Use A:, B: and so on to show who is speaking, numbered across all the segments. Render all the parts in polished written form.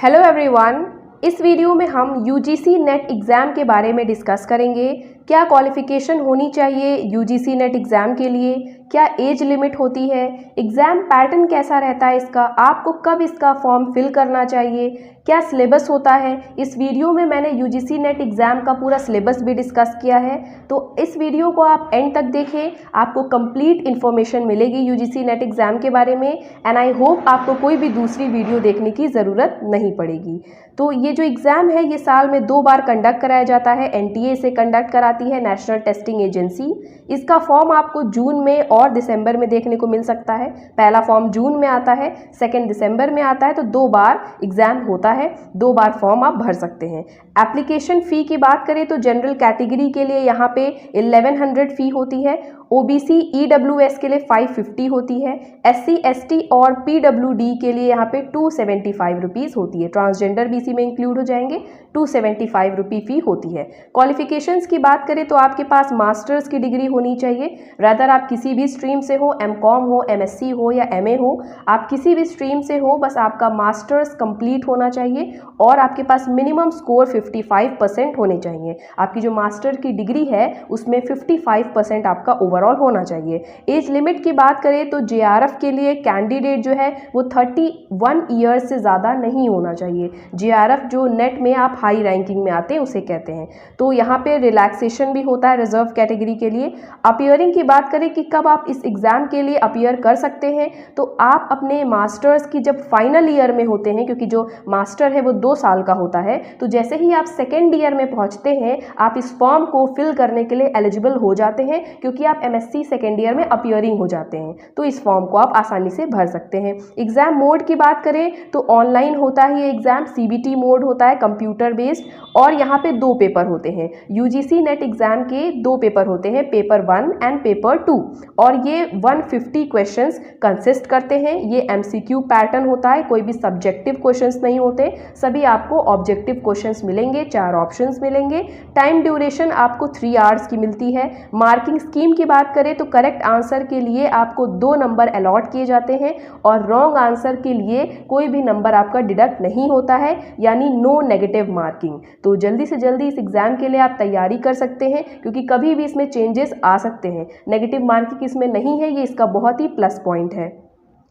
A: Hello everyone, इस video में हम यूजीसी नेट एग्ज़ाम के बारे में डिस्कस करेंगे। क्या क्वालिफ़िकेशन होनी चाहिए यूजीसी नेट एग्ज़ाम के लिए, क्या एज लिमिट होती है, एग्ज़ाम पैटर्न कैसा रहता है इसका, आपको कब इसका फॉर्म फिल करना चाहिए, क्या सिलेबस होता है। इस वीडियो में मैंने यूजीसी नेट एग्ज़ाम का पूरा सिलेबस भी डिस्कस किया है, तो इस वीडियो को आप एंड तक देखें, आपको कंप्लीट इन्फॉर्मेशन मिलेगी यूजीसी नेट एग्ज़ाम के बारे में। एंड आई होप आपको कोई भी दूसरी वीडियो देखने की ज़रूरत नहीं पड़ेगी। तो ये जो एग्ज़ाम है ये साल में 2 बार कंडक्ट कराया जाता है। एनटीए से कंडक्ट कराती है, नेशनल टेस्टिंग एजेंसी। इसका फॉर्म आपको जून में और दिसंबर में देखने को मिल सकता है। पहला फॉर्म जून में आता है, सेकेंड दिसंबर में आता है, तो 2 बार एग्ज़ाम होता है, 2 बार फॉर्म आप भर सकते हैं। एप्लीकेशन फ़ी की बात करें तो जनरल कैटेगरी के लिए यहाँ पे 1100 फ़ी होती है, ओबीसी ईडब्ल्यूएस के लिए 550 होती है, एससी एसटी और पीडब्ल्यूडी के लिए यहाँ पे 275 रुपीज़ होती है। ट्रांसजेंडर भी इसी में इंक्लूड हो जाएंगे, 275 रुपये फ़ी होती है। क्वालिफिकेशंस की बात करें तो आपके पास मास्टर्स की डिग्री होनी चाहिए, रादर आप किसी भी स्ट्रीम से हो, एमकॉम हो, एमएससी हो या एमए हो, आप किसी भी स्ट्रीम से हो, बस आपका मास्टर्स कंप्लीट होना चाहिए और आपके पास मिनिमम स्कोर 55% होने चाहिए। आपकी जो मास्टर की डिग्री है उसमें 55% आपका ओवरऑल होना चाहिए। एज लिमिट की बात करें तो जेआरएफ के लिए कैंडिडेट जो है वो 31 ईयर्स से ज़्यादा नहीं होना चाहिए। जेआरएफ जो नेट में आप हाई रैंकिंग में आते हैं उसे कहते हैं। तो यहाँ पे रिलैक्सेशन भी होता है रिजर्व कैटेगरी के लिए। अपीयरिंग की बात करें कि कब आप इस एग्ज़ाम के लिए अपीयर कर सकते हैं, तो आप अपने मास्टर्स की जब फाइनल ईयर में होते हैं, क्योंकि जो मास्टर है वो 2 साल का होता है, तो जैसे ही आप सेकेंड ईयर में पहुँचते हैं आप इस फॉर्म को फिल करने के लिए एलिजिबल हो जाते हैं, क्योंकि आप एमएससी सेकेंड ईयर में अपीयरिंग हो जाते हैं, तो इस फॉर्म को आप आसानी से भर सकते हैं। एग्ज़ाम मोड की बात करें तो ऑनलाइन होता है ये एग्ज़ाम, सीबीटी मोड होता है कंप्यूटर बेस्ड, और यहाँ पे 2 पेपर होते हैं। यूजीसी नेट एग्ज़ाम के 2 पेपर होते हैं, पेपर 1 एंड पेपर 2, और ये 150 क्वेश्चंस कंसिस्ट करते हैं। ये एमसीक्यू पैटर्न होता है, कोई भी सब्जेक्टिव क्वेश्चंस नहीं होते, सभी आपको ऑब्जेक्टिव क्वेश्चंस मिलेंगे, 4 ऑप्शंस मिलेंगे। टाइम ड्यूरेशन आपको 3 आवर्स की मिलती है। मार्किंग स्कीम की बात करें तो करेक्ट आंसर के लिए आपको 2 नंबर अलॉट किए जाते हैं और रॉन्ग आंसर के लिए कोई भी नंबर आपका डिडक्ट नहीं होता है, यानी नो नेगेटिव मार्किंग। तो जल्दी से जल्दी इस एग्ज़ाम के लिए आप तैयारी कर सकते हैं, क्योंकि कभी भी इसमें चेंजेस आ सकते हैं। नेगेटिव मार्किंग इसमें नहीं है, ये इसका बहुत ही प्लस पॉइंट है।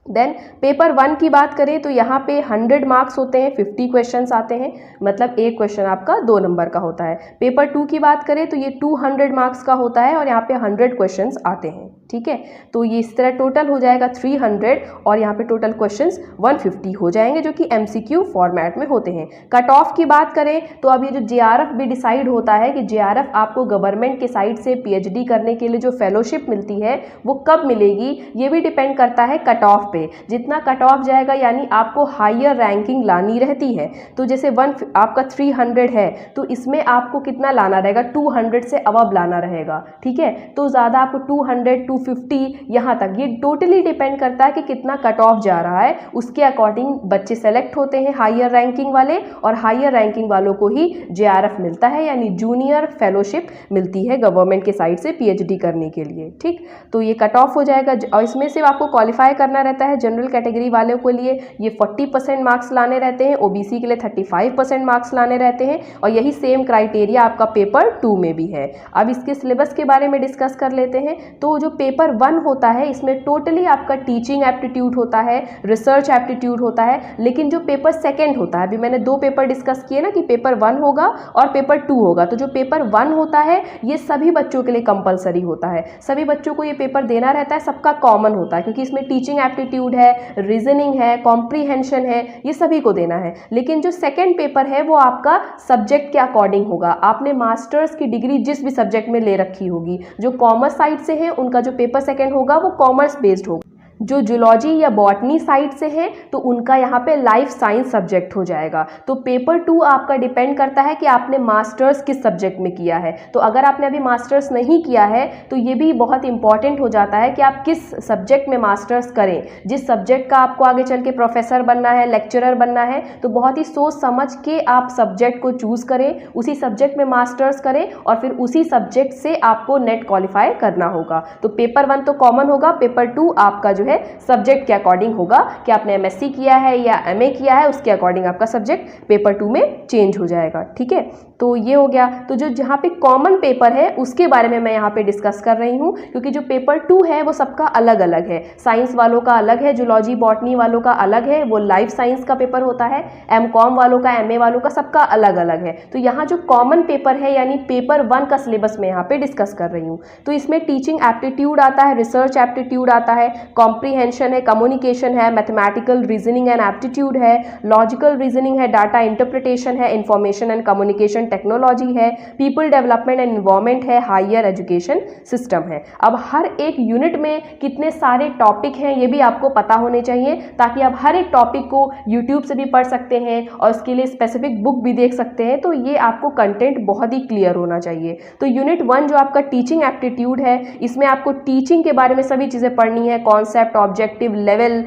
A: देन पेपर 1 की बात करें तो यहाँ पे 100 मार्क्स होते हैं, 50 क्वेश्चंस आते हैं, मतलब एक क्वेश्चन आपका 2 नंबर का होता है। पेपर 2 की बात करें तो ये 200 मार्क्स का होता है और यहाँ पे 100 क्वेश्चंस आते हैं, ठीक है। तो ये इस तरह टोटल हो जाएगा 300 और यहाँ पे टोटल क्वेश्चंस 150 हो जाएंगे, जो कि एमसीक्यू फॉर्मेट में होते हैं। कट ऑफ की बात करें तो अब ये जो जेआरएफ भी डिसाइड होता है कि जेआरएफ आपको गवर्नमेंट के साइड से पीएचडी करने के लिए जो फेलोशिप मिलती है वो कब मिलेगी, ये भी डिपेंड करता है कट ऑफ पे। जितना कट ऑफ जाएगा यानी आपको हायर रैंकिंग लानी रहती है। तो जैसे आपका 300 है तो इसमें आपको कितना लाना रहेगा, 200 से अबव लाना रहेगा, ठीक है। तो ज़्यादा आपको 200, 250 यहाँ तक, ये टोटली डिपेंड करता है कि कितना कट ऑफ जा रहा है, उसके अकॉर्डिंग बच्चे सेलेक्ट होते हैं हायर रैंकिंग वाले, और हायर रैंकिंग वालों को ही जेआरएफ मिलता है, यानी जूनियर फेलोशिप मिलती है गवर्नमेंट के साइड से पीएचडी करने के लिए, ठीक। तो ये कट ऑफ हो जाएगा और इसमें से आपको क्वालिफाई करना रहता है। जनरल कैटेगरी वालों के लिए ये 40% मार्क्स लाने रहते हैं, ओबीसी के लिए 35% मार्क्स लाने रहते हैं, और यही सेम क्राइटेरिया आपका पेपर 2 में भी है। अब इसके सिलेबस के बारे में डिस्कस कर लेते हैं। तो जो पेपर 1 होता है इसमें टोटली आपका टीचिंग एप्टीट्यूड होता है, रिसर्च एप्टीट्यूड होता है, लेकिन जो पेपर 2 होता है, अभी मैंने 2 पेपर डिस्कस किए ना कि पेपर 1 होगा और पेपर 2 होगा, तो जो पेपर 1 होता है ये सभी बच्चों के लिए कंपलसरी होता है, सभी बच्चों को ये पेपर देना रहता है, सबका कॉमन होता है, क्योंकि इसमें टीचिंग एप्टीट्यूड है, रीजनिंग है, कॉम्प्रीहेंशन है, ये सभी को देना है। लेकिन जो सेकंड पेपर है वो आपका सब्जेक्ट के अकॉर्डिंग होगा। आपने मास्टर्स की डिग्री जिस भी सब्जेक्ट में ले रखी होगी, जो कॉमर्स साइड से है उनका जो पेपर सेकंड होगा वो कॉमर्स बेस्ड होगा, जो जूलॉजी या बॉटनी साइड से है तो उनका यहाँ पे लाइफ साइंस सब्जेक्ट हो जाएगा। तो पेपर 2 आपका डिपेंड करता है कि आपने मास्टर्स किस सब्जेक्ट में किया है। तो अगर आपने अभी मास्टर्स नहीं किया है तो ये भी बहुत इंपॉर्टेंट हो जाता है कि आप किस सब्जेक्ट में मास्टर्स करें। जिस सब्जेक्ट का आपको आगे चल के प्रोफेसर बनना है, लेक्चरर बनना है, तो बहुत ही सोच समझ के आप सब्जेक्ट को चूज़ करें, उसी सब्जेक्ट में मास्टर्स करें और फिर उसी सब्जेक्ट से आपको नेट क्वालिफाई करना होगा। तो पेपर 1 तो कॉमन होगा, पेपर 2 आपका जो है है सब्जेक्ट के अकॉर्डिंग होगा कि आपने MSc किया है या MA किया है, उसके अकॉर्डिंग आपका सब्जेक्ट पेपर 2 में चेंज हो जाएगा। ठीक है, तो ये हो गया। तो जो जहाँ पे कॉमन पेपर है उसके बारे में मैं यहाँ पे डिस्कस कर रही हूँ, क्योंकि जो पेपर 2 है वो सबका अलग अलग है। साइंस वालों का अलग है, जूलॉजी बॉटनी वालों का अलग है, वो लाइफ साइंस का पेपर होता है। MCOM वालों का, MA वालों का, सबका अलग अलग है। तो यहाँ जो कॉमन पेपर है यानी पेपर 1 का सिलेबस मैं यहाँ पे डिस्कस कर रही हूँ। तो इसमें टीचिंग एप्टीट्यूड आता है, रिसर्च एप्टीट्यूड आता है, कॉम्प्रीहेंशन है, कम्युनिकेशन है, मैथमेटिकल रीजनिंग एंड एप्टीट्यूड है, लॉजिकल रीजनिंग है, डाटा इंटरप्रिटेशन है, इंफॉर्मेशन एंड कम्युनिकेशन टेक्नोलॉजी है, पीपल डेवलपमेंट एंड एनवायरमेंट है, हायर एजुकेशन सिस्टम है। अब हर एक यूनिट में कितने सारे टॉपिक हैं ये भी आपको पता होने चाहिए, ताकि आप हर एक टॉपिक को यूट्यूब से भी पढ़ सकते हैं और इसके लिए स्पेसिफिक बुक भी देख सकते हैं। तो ये आपको कंटेंट बहुत ही क्लियर होना चाहिए। तो यूनिट 1 जो आपका टीचिंग एप्टीट्यूड है, इसमें आपको टीचिंग के बारे में सभी चीज़ें पढ़नी है, concept, objective level,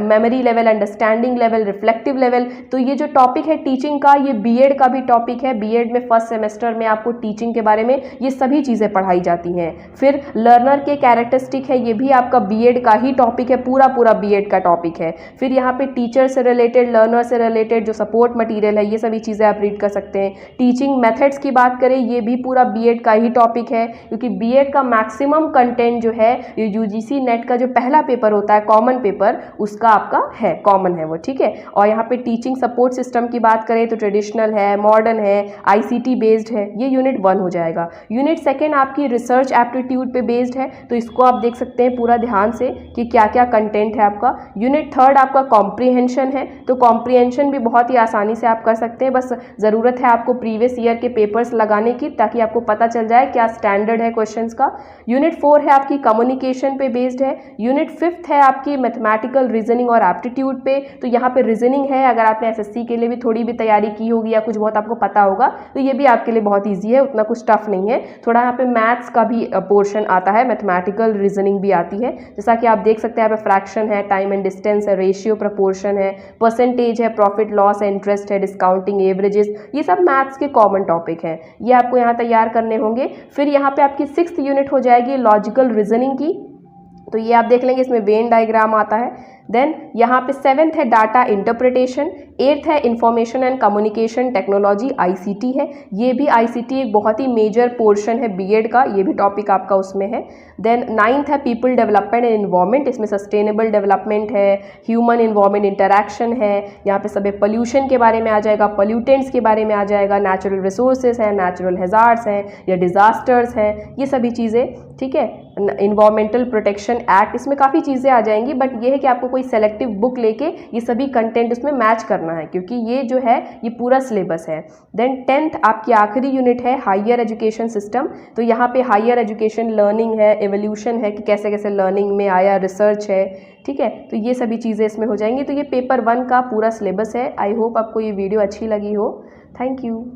A: memory level, understanding level, reflective level. तो ये जो टॉपिक है टीचिंग का, ये बीएड का भी टॉपिक है। बीएड में फर्स्ट सेमेस्टर में आपको टीचिंग के बारे में ये सभी चीज़ें पढ़ाई जाती हैं। फिर लर्नर के कैरेक्टरिस्टिक है, ये भी आपका बीएड का ही टॉपिक है, पूरा बीएड का टॉपिक है। फिर यहाँ पे टीचर से रिलेटेड, लर्नर से रिलेटेड जो सपोर्ट मटेरियल है, ये सभी चीज़ें आप रीड कर सकते हैं। टीचिंग मेथड्स की बात करें, ये भी पूरा बीएड का ही टॉपिक है, क्योंकि बीएड का मैक्सिमम कंटेंट जो है ये यूजीसी नेट का जो पहला पेपर होता है कॉमन पेपर, उसका आपका है, कॉमन है वो। ठीक है, और यहाँ पे टीचिंग सपोर्ट सिस्टम की बात करें तो ट्रेडिशनल है, मॉडर्न है, आईसीटी बेस्ड है, ये यूनिट 1 हो जाएगा। यूनिट 2 आपकी रिसर्च एप्टीट्यूड पे बेस्ड है, तो इसको आप देख सकते हैं पूरा ध्यान से कि क्या क्या कंटेंट है आपका। यूनिट 3 आपका कॉम्प्रीहेंशन है, तो कॉम्प्रीहेंशन भी बहुत ही आसानी से आप कर सकते हैं, बस ज़रूरत है आपको प्रीवियस ईयर के पेपर्स लगाने की, ताकि आपको पता चल जाए क्या स्टैंडर्ड है क्वेश्चंस का। यूनिट 4 है आपकी कम्युनिकेशन पे बेस्ड है। यूनिट 5 है आपकी मैथमेटिकल रीजनिंग और एप्टीट्यूड पे, तो यहाँ पे रीजनिंग है, अगर आपने एसएससी के लिए भी थोड़ी भी तैयारी की होगी या कुछ बहुत आपको पता होगा तो ये भी आपके लिए बहुत ईजी है, उतना कुछ टफ नहीं है। थोड़ा यहाँ पे मैथ्स का भी पोर्शन आता है, मैथमेटिकल रीजनिंग भी आती है, जैसा कि आप देख सकते हैं यहाँ पे फ्रैक्शन है, टाइम एंड डिस्टेंस है, रेशियो प्रोपोर्शन है, परसेंटेज है, प्रॉफिट लॉस है, इंटरेस्ट है, डिस्काउंटिंग, एवरेजेस, ये सब मैथ्स के कॉमन टॉपिक हैं, ये आपको यहाँ तैयार करने होंगे। फिर यहाँ पे आपकी 6th यूनिट हो जाएगी लॉजिकल रीजनिंग की, तो ये आप देख लेंगे, इसमें वेन डायग्राम आता है। देन यहाँ पे 7th है डाटा इंटरप्रिटेशन, 8th है information and communication technology, ICT है, ये भी आईसीटी एक बहुत ही मेजर पोर्शन है बीएड का, ये भी टॉपिक आपका उसमें है। देन 9th है पीपल डेवलपमेंट एंड इन्वायरमेंट, इसमें सस्टेनेबल डेवलपमेंट है, ह्यूमन इन्वायरमेंट इंटरैक्शन है, यहाँ पे सभी पोल्यूशन के बारे में आ जाएगा, पोल्यूटेंट्स के बारे में आ जाएगा, नेचुरल रिसोर्सेज हैं, नेचुरल हैजार्ड्स हैं या डिजास्टर्स हैं, ये सभी चीज़ें। ठीक है, इन्वायरमेंटल प्रोटेक्शन एक्ट, इसमें काफ़ी चीज़ें आ जाएंगी, बट ये है कि आपको कोई सेलेक्टिव बुक लेके ये सभी कंटेंट उसमें मैच करना है, क्योंकि ये जो है ये पूरा सिलेबस है। देन 10th आपकी आखिरी यूनिट है हायर एजुकेशन सिस्टम, तो यहाँ पे हायर एजुकेशन लर्निंग है, एवोल्यूशन है कि कैसे कैसे लर्निंग में आया, रिसर्च है। ठीक है, तो ये सभी चीज़ें इसमें हो जाएंगी। तो ये पेपर 1 का पूरा सिलेबस है। आई होप आपको ये वीडियो अच्छी लगी हो। Thank you.